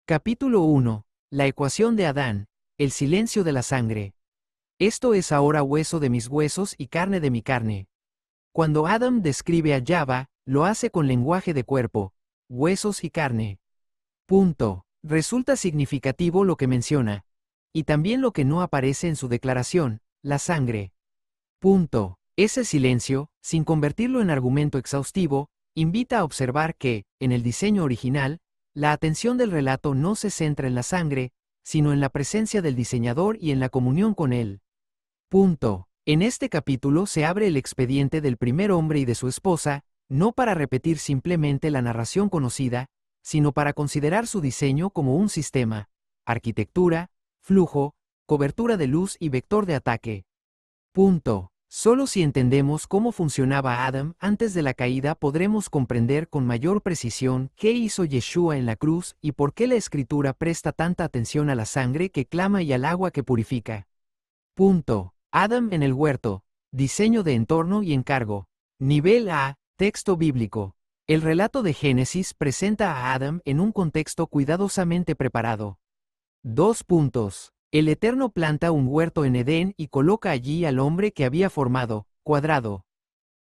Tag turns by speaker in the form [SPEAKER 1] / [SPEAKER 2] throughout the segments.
[SPEAKER 1] Capítulo 1. La ecuación de Adán. El silencio de la sangre. Esto es ahora hueso de mis huesos y carne de mi carne. Cuando Adam describe a Jahva, lo hace con lenguaje de cuerpo, huesos y carne. Punto. Resulta significativo lo que menciona. Y también lo que no aparece en su declaración, la sangre. Punto. Ese silencio, sin convertirlo en argumento exhaustivo, invita a observar que, en el diseño original, la atención del relato no se centra en la sangre, sino en la presencia del diseñador y en la comunión con él. Punto. En este capítulo se abre el expediente del primer hombre y de su esposa, no para repetir simplemente la narración conocida, sino para considerar su diseño como un sistema, arquitectura, flujo, cobertura de luz y vector de ataque. Punto. Solo si entendemos cómo funcionaba Adam antes de la caída podremos comprender con mayor precisión qué hizo Yeshua en la cruz y por qué la Escritura presta tanta atención a la sangre que clama y al agua que purifica. Punto. Adam en el huerto. Diseño de entorno y encargo. Nivel A. Texto bíblico. El relato de Génesis presenta a Adam en un contexto cuidadosamente preparado. 2 puntos. El Eterno planta un huerto en Edén y coloca allí al hombre que había formado, cuadrado.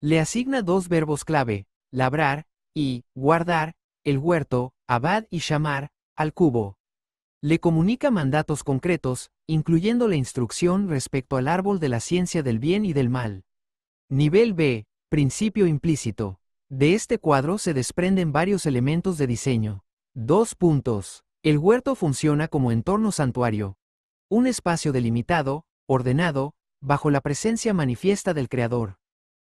[SPEAKER 1] Le asigna 2 verbos clave, labrar y guardar, el huerto, abad y shamar, al cubo. Le comunica mandatos concretos, incluyendo la instrucción respecto al árbol de la ciencia del bien y del mal. Nivel B. Principio implícito. De este cuadro se desprenden varios elementos de diseño. 2 puntos. El huerto funciona como entorno santuario. Un espacio delimitado, ordenado, bajo la presencia manifiesta del Creador.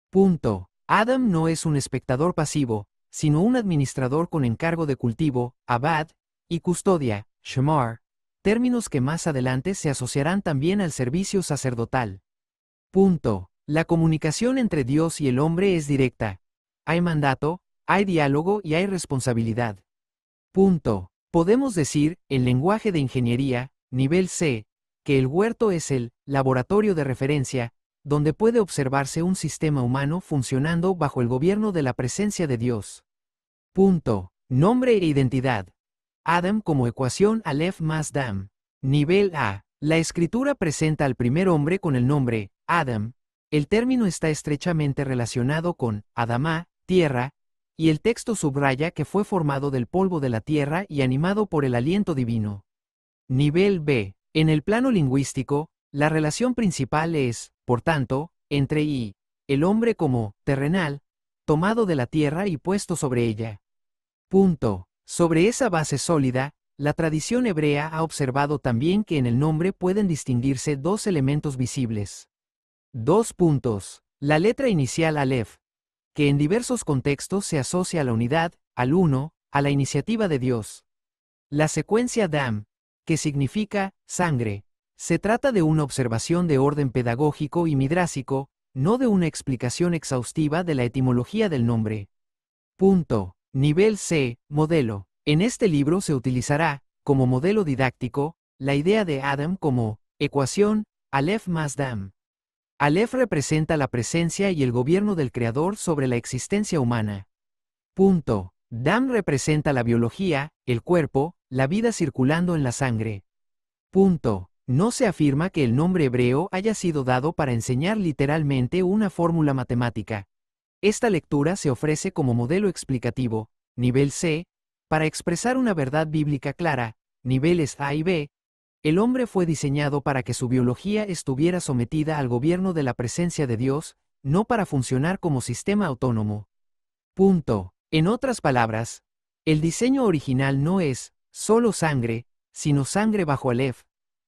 [SPEAKER 1] Punto. Adam no es un espectador pasivo, sino un administrador con encargo de cultivo, abad, y custodia, shamar, términos que más adelante se asociarán también al servicio sacerdotal. Punto. La comunicación entre Dios y el hombre es directa. Hay mandato, hay diálogo y hay responsabilidad. Punto. Podemos decir, en lenguaje de ingeniería, nivel C, que el huerto es el laboratorio de referencia, donde puede observarse un sistema humano funcionando bajo el gobierno de la presencia de Dios. Punto. Nombre e identidad. Adam como ecuación Aleph más Dam. Nivel A. La escritura presenta al primer hombre con el nombre, Adam. El término está estrechamente relacionado con Adamá, tierra, y el texto subraya que fue formado del polvo de la tierra y animado por el aliento divino. Nivel B. En el plano lingüístico, la relación principal es, por tanto, entre y el hombre como terrenal, tomado de la tierra y puesto sobre ella. Punto. Sobre esa base sólida, la tradición hebrea ha observado también que en el nombre pueden distinguirse 2 elementos visibles. 2 puntos. La letra inicial Aleph, que en diversos contextos se asocia a la unidad, al uno, a la iniciativa de Dios. La secuencia Dam, que significa sangre. Se trata de una observación de orden pedagógico y midrásico, no de una explicación exhaustiva de la etimología del nombre. Punto. Nivel C. Modelo. En este libro se utilizará, como modelo didáctico, la idea de Adam como ecuación, Aleph más Dam. Aleph representa la presencia y el gobierno del Creador sobre la existencia humana. Punto. Dam representa la biología, el cuerpo, la vida circulando en la sangre. Punto. No se afirma que el nombre hebreo haya sido dado para enseñar literalmente una fórmula matemática. Esta lectura se ofrece como modelo explicativo, nivel C, para expresar una verdad bíblica clara, niveles A y B. El hombre fue diseñado para que su biología estuviera sometida al gobierno de la presencia de Dios, no para funcionar como sistema autónomo. Punto. En otras palabras, el diseño original no es solo sangre, sino sangre bajo Aleph.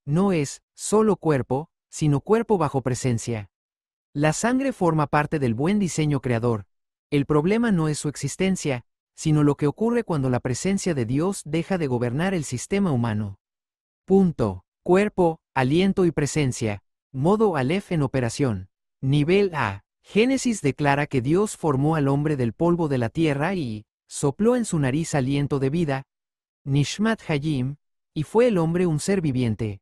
[SPEAKER 1] No es solo cuerpo, sino cuerpo bajo presencia. La sangre forma parte del buen diseño creador. El problema no es su existencia, sino lo que ocurre cuando la presencia de Dios deja de gobernar el sistema humano. Punto. Cuerpo, aliento y presencia. Modo Aleph en operación. Nivel A. Génesis declara que Dios formó al hombre del polvo de la tierra y sopló en su nariz aliento de vida, Nishmat Hayim, y fue el hombre un ser viviente.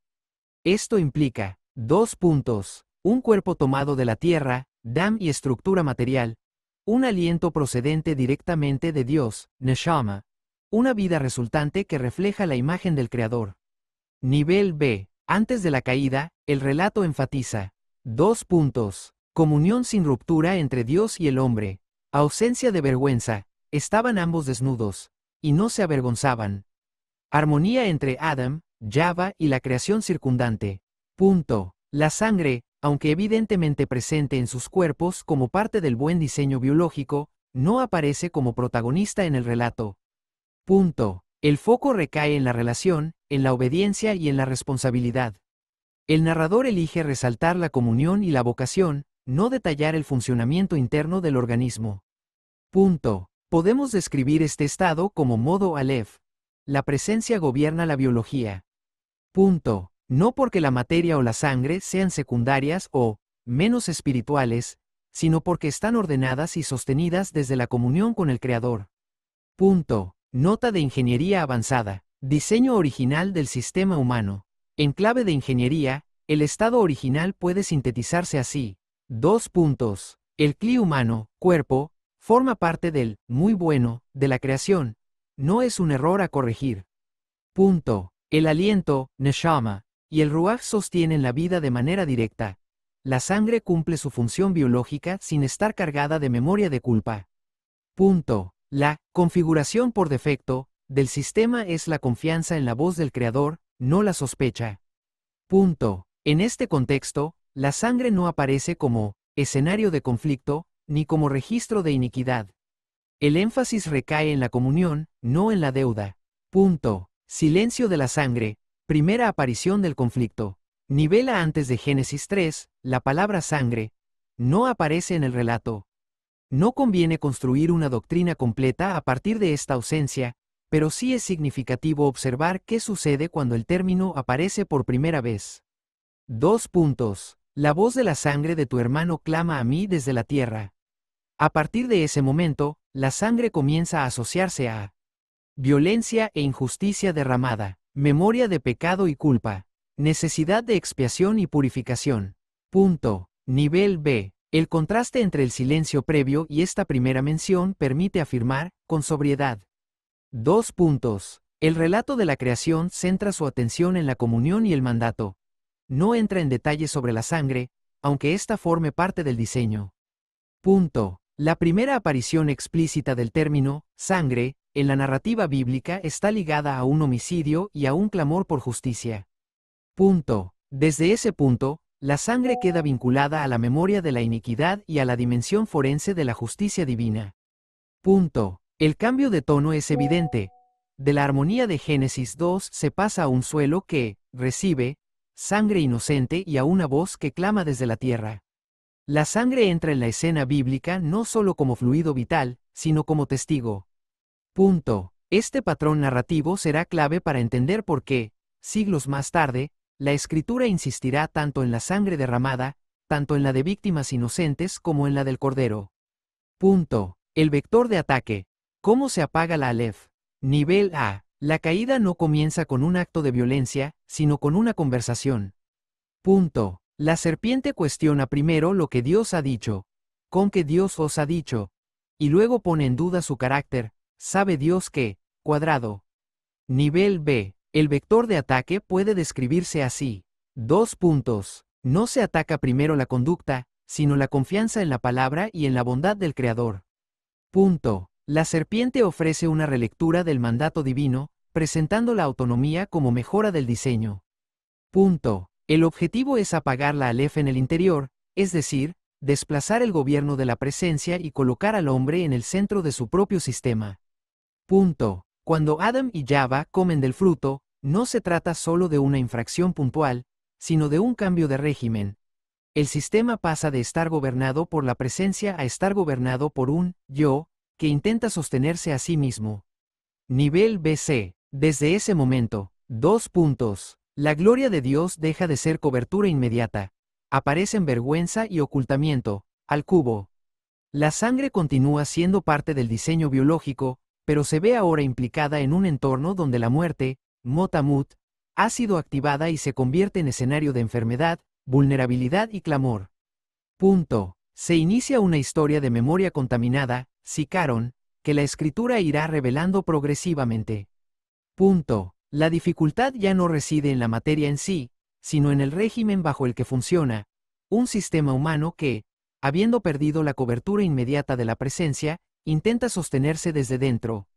[SPEAKER 1] Esto implica 2 puntos. Un cuerpo tomado de la tierra, Dam y estructura material. Un aliento procedente directamente de Dios, Neshama. Una vida resultante que refleja la imagen del Creador. Nivel B. Antes de la caída, el relato enfatiza. 2 puntos. Comunión sin ruptura entre Dios y el hombre. Ausencia de vergüenza. Estaban ambos desnudos. Y no se avergonzaban. Armonía entre Adam, Java y la creación circundante. Punto. La sangre, aunque evidentemente presente en sus cuerpos como parte del buen diseño biológico, no aparece como protagonista en el relato. Punto. El foco recae en la relación, en la obediencia y en la responsabilidad. El narrador elige resaltar la comunión y la vocación, no detallar el funcionamiento interno del organismo. Punto. Podemos describir este estado como modo Aleph. La presencia gobierna la biología. Punto. No porque la materia o la sangre sean secundarias o menos espirituales, sino porque están ordenadas y sostenidas desde la comunión con el Creador. Punto. Nota de ingeniería avanzada. Diseño original del sistema humano. En clave de ingeniería, el estado original puede sintetizarse así. 2 puntos. El cli humano, cuerpo, forma parte del muy bueno de la creación. No es un error a corregir. Punto. El aliento, neshama, y el ruach sostienen la vida de manera directa. La sangre cumple su función biológica sin estar cargada de memoria de culpa. Punto. La configuración por defecto del sistema es la confianza en la voz del Creador, no la sospecha. Punto. En este contexto, la sangre no aparece como escenario de conflicto, ni como registro de iniquidad. El énfasis recae en la comunión, no en la deuda. Punto. Silencio de la sangre, primera aparición del conflicto. Nivel A antes de Génesis 3, la palabra sangre no aparece en el relato. No conviene construir una doctrina completa a partir de esta ausencia, pero sí es significativo observar qué sucede cuando el término aparece por primera vez. 2 puntos. La voz de la sangre de tu hermano clama a mí desde la tierra. A partir de ese momento, la sangre comienza a asociarse a violencia e injusticia derramada, memoria de pecado y culpa, necesidad de expiación y purificación. Punto. Nivel B. El contraste entre el silencio previo y esta primera mención permite afirmar, con sobriedad. 2 puntos. El relato de la creación centra su atención en la comunión y el mandato. No entra en detalles sobre la sangre, aunque ésta forme parte del diseño. Punto. La primera aparición explícita del término, sangre, en la narrativa bíblica está ligada a un homicidio y a un clamor por justicia. Punto. Desde ese punto, la sangre queda vinculada a la memoria de la iniquidad y a la dimensión forense de la justicia divina. Punto. El cambio de tono es evidente. De la armonía de Génesis 2 se pasa a un suelo que recibe sangre inocente y a una voz que clama desde la tierra. La sangre entra en la escena bíblica no solo como fluido vital, sino como testigo. Punto. Este patrón narrativo será clave para entender por qué, siglos más tarde, la escritura insistirá tanto en la sangre derramada, tanto en la de víctimas inocentes como en la del Cordero. Punto. El vector de ataque. ¿Cómo se apaga la Aleph? Nivel A. La caída no comienza con un acto de violencia, sino con una conversación. Punto. La serpiente cuestiona primero lo que Dios ha dicho. ¿Con qué Dios os ha dicho? Y luego pone en duda su carácter. ¿Sabe Dios que? Cuadrado. Nivel B. El vector de ataque puede describirse así. 2 puntos. No se ataca primero la conducta, sino la confianza en la palabra y en la bondad del Creador. Punto. La serpiente ofrece una relectura del mandato divino, presentando la autonomía como mejora del diseño. Punto. El objetivo es apagar la Aleph en el interior, es decir, desplazar el gobierno de la presencia y colocar al hombre en el centro de su propio sistema. Punto. Cuando Adam y Java comen del fruto, no se trata solo de una infracción puntual, sino de un cambio de régimen. El sistema pasa de estar gobernado por la presencia a estar gobernado por un yo, que intenta sostenerse a sí mismo. Nivel BC. Desde ese momento, 2 puntos. La gloria de Dios deja de ser cobertura inmediata. Aparecen vergüenza y ocultamiento, al cubo. La sangre continúa siendo parte del diseño biológico, pero se ve ahora implicada en un entorno donde la muerte, motamut, ha sido activada y se convierte en escenario de enfermedad, vulnerabilidad y clamor. Punto. Se inicia una historia de memoria contaminada, Sicaron, que la escritura irá revelando progresivamente. Punto. La dificultad ya no reside en la materia en sí, sino en el régimen bajo el que funciona, un sistema humano que, habiendo perdido la cobertura inmediata de la presencia, intenta sostenerse desde dentro.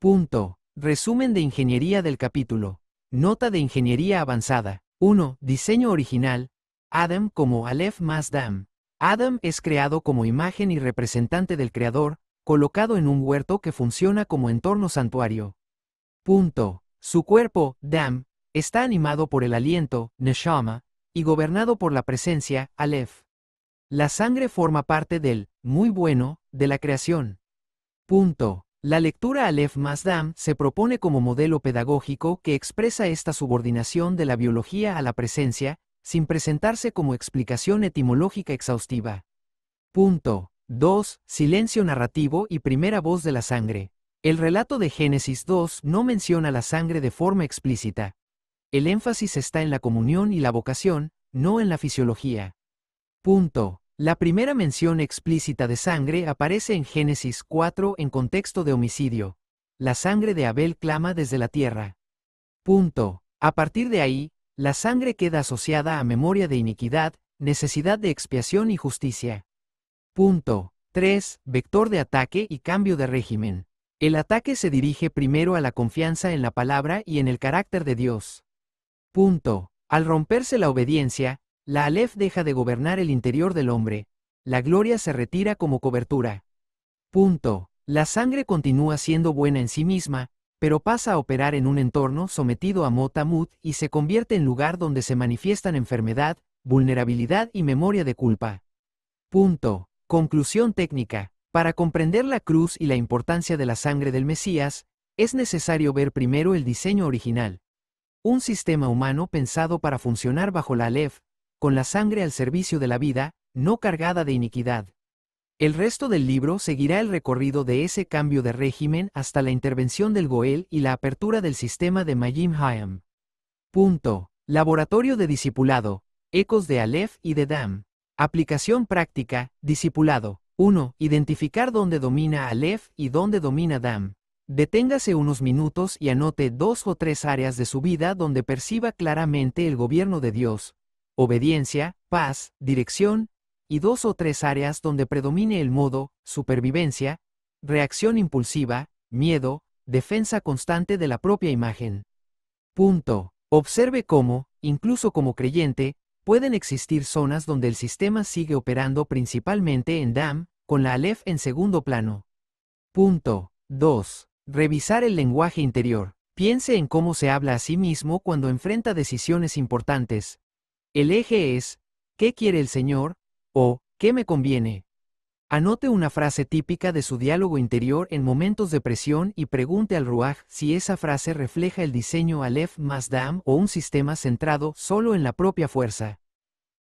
[SPEAKER 1] Punto. Resumen de ingeniería del capítulo. Nota de ingeniería avanzada. 1. Diseño original. Adam como Aleph más Dam. Adam es creado como imagen y representante del Creador, colocado en un huerto que funciona como entorno santuario. Punto. Su cuerpo, Dam, está animado por el aliento, Neshama, y gobernado por la presencia, Aleph. La sangre forma parte del, muy bueno, de la creación. Punto. La lectura Aleph más Dam se propone como modelo pedagógico que expresa esta subordinación de la biología a la presencia, sin presentarse como explicación etimológica exhaustiva. Punto. 2. Silencio narrativo y primera voz de la sangre. El relato de Génesis 2 no menciona la sangre de forma explícita. El énfasis está en la comunión y la vocación, no en la fisiología. Punto. La primera mención explícita de sangre aparece en Génesis 4 en contexto de homicidio. La sangre de Abel clama desde la tierra. Punto. A partir de ahí, la sangre queda asociada a memoria de iniquidad, necesidad de expiación y justicia. Punto. 3. Vector de ataque y cambio de régimen. El ataque se dirige primero a la confianza en la palabra y en el carácter de Dios. Punto. Al romperse la obediencia, la Aleph deja de gobernar el interior del hombre. La gloria se retira como cobertura. Punto. La sangre continúa siendo buena en sí misma, pero pasa a operar en un entorno sometido a Motamut y se convierte en lugar donde se manifiestan enfermedad, vulnerabilidad y memoria de culpa. Punto. Conclusión técnica. Para comprender la cruz y la importancia de la sangre del Mesías, es necesario ver primero el diseño original. Un sistema humano pensado para funcionar bajo la Aleph, con la sangre al servicio de la vida, no cargada de iniquidad. El resto del libro seguirá el recorrido de ese cambio de régimen hasta la intervención del Goel y la apertura del sistema de Mayim Hayam. Punto. Laboratorio de discipulado. Ecos de Aleph y de Dam. Aplicación práctica. Discipulado. 1. Identificar dónde domina Aleph y dónde domina Dam. Deténgase unos minutos y anote 2 o 3 áreas de su vida donde perciba claramente el gobierno de Dios. Obediencia, paz, dirección, y 2 o 3 áreas donde predomine el modo, supervivencia, reacción impulsiva, miedo, defensa constante de la propia imagen. Punto. Observe cómo, incluso como creyente, pueden existir zonas donde el sistema sigue operando principalmente en Dam, con la Aleph en segundo plano. Punto. 2. Revisar el lenguaje interior. Piense en cómo se habla a sí mismo cuando enfrenta decisiones importantes. El eje es, ¿qué quiere el Señor? O, ¿qué me conviene? Anote una frase típica de su diálogo interior en momentos de presión y pregunte al Ruaj si esa frase refleja el diseño Aleph más Dam o un sistema centrado solo en la propia fuerza.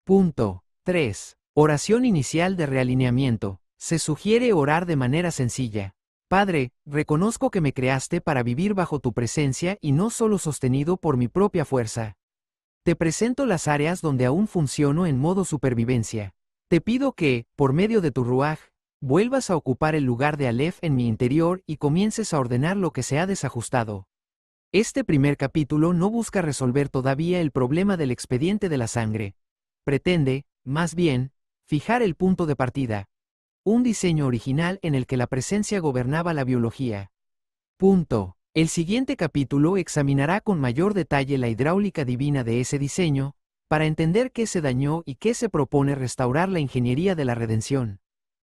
[SPEAKER 1] Punto. 3. Oración inicial de realineamiento. Se sugiere orar de manera sencilla. Padre, reconozco que me creaste para vivir bajo tu presencia y no solo sostenido por mi propia fuerza. Te presento las áreas donde aún funciono en modo supervivencia. Te pido que, por medio de tu Ruaj, vuelvas a ocupar el lugar de Aleph en mi interior y comiences a ordenar lo que se ha desajustado. Este primer capítulo no busca resolver todavía el problema del expediente de la sangre. Pretende, más bien, fijar el punto de partida. Un diseño original en el que la presencia gobernaba la biología. Punto. El siguiente capítulo examinará con mayor detalle la hidráulica divina de ese diseño, para entender qué se dañó y qué se propone restaurar la ingeniería de la redención.